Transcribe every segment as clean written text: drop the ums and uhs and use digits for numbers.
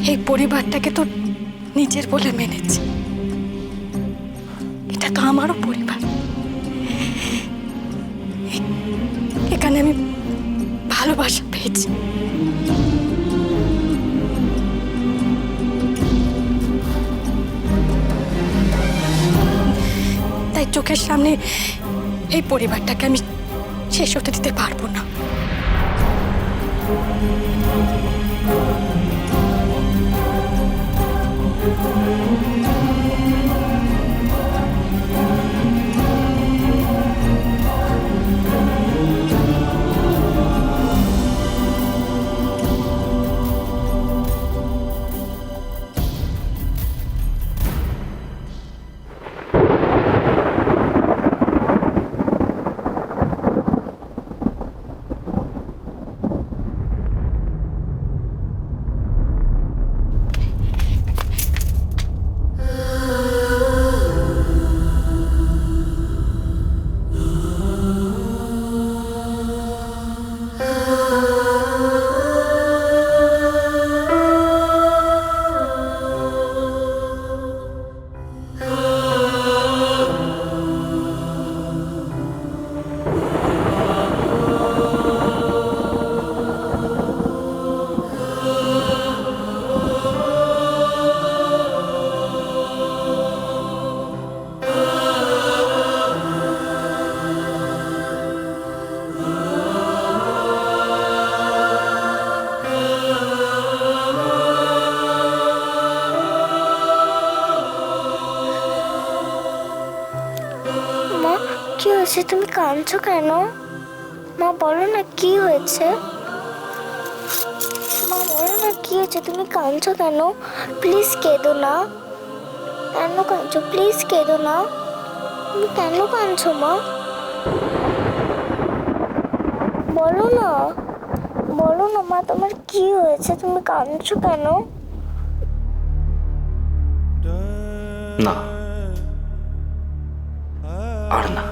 এই পরিবারটাকে তো নিজের বলে মেনেছি। এটা তো আমারও পরিবার। এখানে আমি ভালোবাসা পেয়েছি। তাই চোখের সামনে এই পরিবারটাকে আমি শেষ হতে দিতে পারবো না। মা, কি হয়েছে? তুমি কাঁদছো কেন? মা বলো না কি হয়েছে? মা বলো না কি হয়েছে? তুমি কাঁদছো কেন? প্লিজ কেঁদো না। কেন কাঁদছো? প্লিজ কেঁদো না। তুমি কেন কাঁদছো মা? বলো না, বলো না মা, তোমার কি হয়েছে? তুমি কাঁদছো কেন? না, আর না।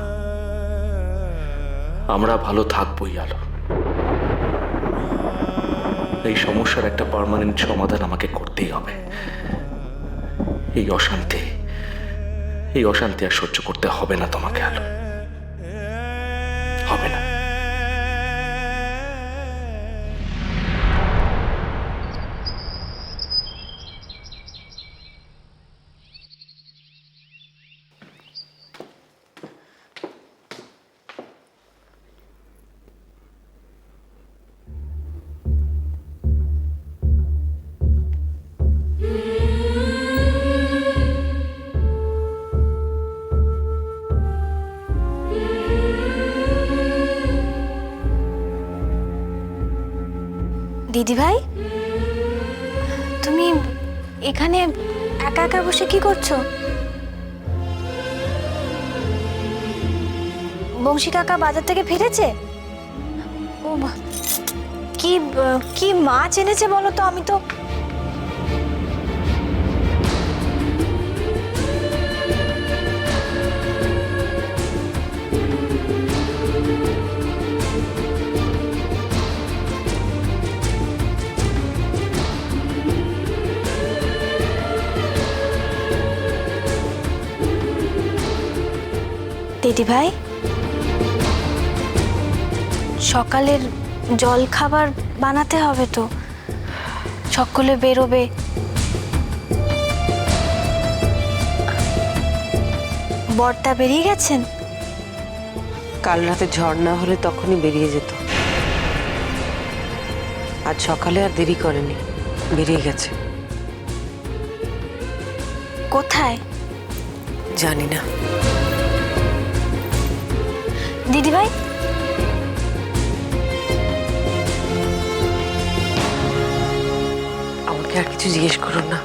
আমরা ভালো থাকবোই আলো। এই সমস্যার একটা পার্মানেন্ট সমাধান আমাকে করতেই হবে। এই অশান্তি আর সহ্য করতে হবে না তোমাকে আলো, হবে না। দিদিভাই, তুমি এখানে একা একা বসে কি করছো? বংশী কাকা বাজার থেকে ফিরেছে? ও কি কি মাছ এনেছে বলো তো? আমি তো দিদিভাই, সকালের জল খাবার বানাতে হবে তো, সকলে বেরোবে। বরটা বেরিয়ে গেছেন? কাল রাতে ঝড় না হলে তখনই বেরিয়ে যেত। আজ সকালে আর দেরি করেনি, বেরিয়ে গেছে। কোথায় জানি না। দিদিভাই, আমাকে আর কিছু জিজ্ঞেস করুন না।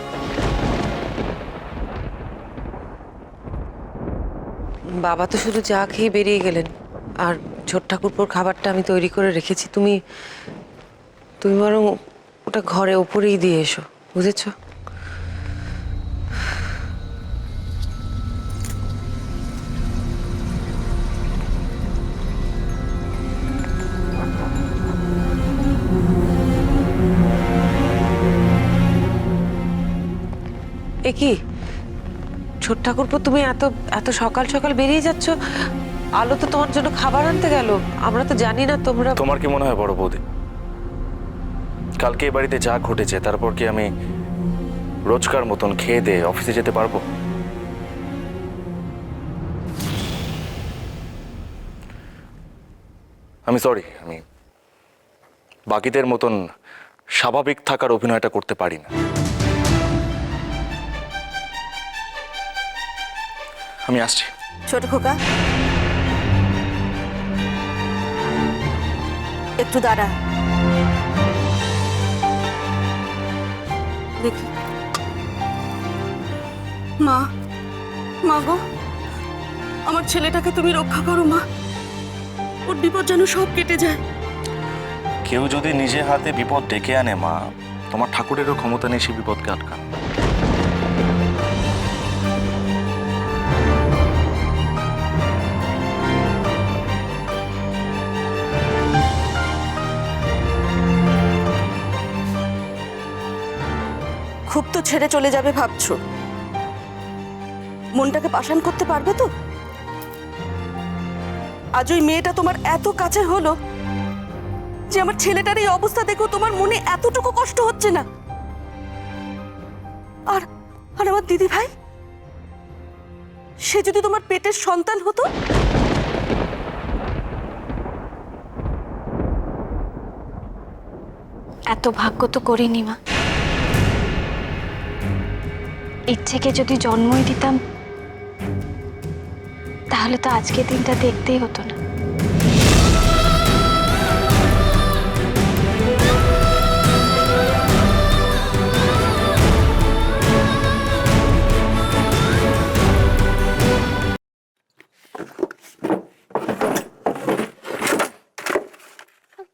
বাবা তো শুধু চা খেয়ে বেরিয়ে গেলেন, আর ছোট ঠাকুরপোর খাবারটা আমি তৈরি করে রেখেছি। তুমি বরং ওটা ঘরে ওপরেই দিয়ে এসো, বুঝেছো? এ কি ছোট ঠাকুরপো, তুমি এত এত সকাল সকাল বেরিয়ে যাচ্ছ? আলো তো তোমার জন্য খাবার আনতে গেল, আমরা তো জানি না তোমরা। তোমার কি মনে হয় বড় বৌদি, কালকে এ বাড়িতে যা ঘটেছে তারপর কি আমি রোজকার মতন খেয়ে দিয়ে অফিসে যেতে পারবো? আমি সরি, আমি বাকিদের মতন স্বাভাবিক থাকার অভিনয়টা করতে পারি না। আমি আসছি। ছোট খোকা, একটু দাঁড়া। দেখি মা, মা গো, আমার ছেলেটাকে তুমি রক্ষা করো মা, ওর বিপদ যেন সব কেটে যায়। কেউ যদি নিজে হাতে বিপদ ডেকে আনে মা, তোমার ঠাকুরেরও ক্ষমতা নেই সেই বিপদকে আটকানো। খুব তো ছেড়ে চলে যাবে ভাবছো, মনটাকে পাষাণ করতে পারবে তো? আজ ওই মেয়েটা তোমার এত কাছে হলো যে আমার ছেলেটার এই অবস্থা দেখো তোমার মনে এতটুকু কষ্ট হচ্ছে না? আর আর আমার দিদি ভাই, সে যদি তোমার পেটের সন্তান হতো? এত ভাগ্য তো করিনি মা। ইচ্ছেকে যদি জন্মই দিতাম তাহলে তো আজকে দিনটা দেখতেই হতো না।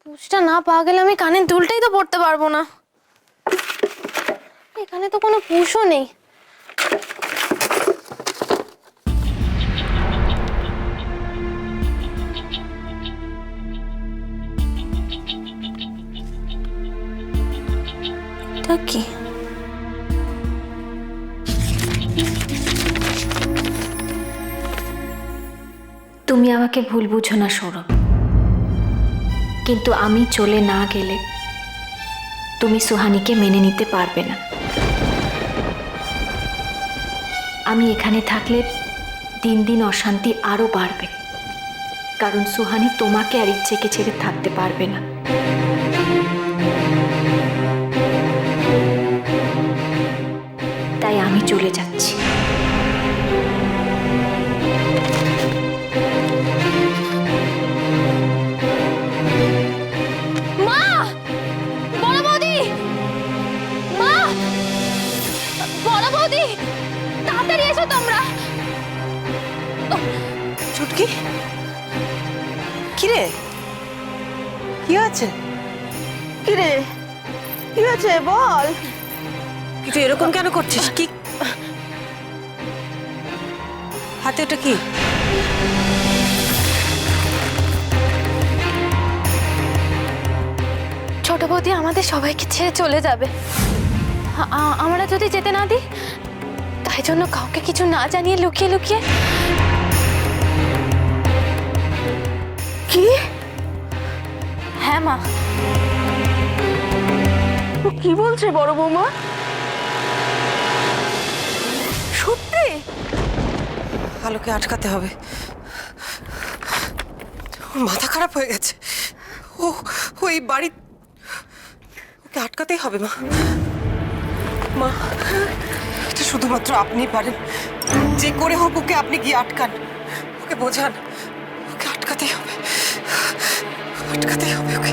পুষটা না পাওয়া গেলে আমি কানের দুলটাই তো পড়তে পারবো না। এখানে তো কোনো পুষও নেই। এটা কি? তুমি আমাকে ভুল বুঝো না সৌরভ, কিন্তু আমি চলে না গেলে তুমি সুহানিকে মেনে নিতে পারবে না। আমি এখানে থাকলে দিন দিন অশান্তি আরো বাড়বে, কারণ সুহানি তোমাকে আর ইচ্ছেকে ছেড়ে থাকতে পারবে না। তাই আমি চলে যাচ্ছি। মা, বড় বৌদি, মা, বড় বৌদি, তাড়াতাড়ি এসো তোমরা। ছুটকি, কিরে কি আছে? কিরে, কি হয়েছে বল? তুই এরকম কেন করছিস? কি হাতে ওটা কি? ছোট বৌদি আমাদের সবাইকে ছেড়ে চলে যাবে। আমরা যদি যেতে না দিই, তাই জন্য কাউকে কিছু না জানিয়ে লুকিয়ে লুকিয়ে। কি? হ্যাঁ মা। ও কি বলছে বড় বৌমা? সত্যি? আলোকে আটকাতে হবে, ওর মাথা খারাপ হয়ে গেছে। ও ওই বাড়ি, ওকে আটকাতেই হবে মা। মা, এটা শুধুমাত্র আপনি পারেন, যে করে হোক ওকে আপনি গিয়ে আটকান, ওকে বোঝান, ওকে আটকাতেই হবে, আটকাতেই হবে ওকে।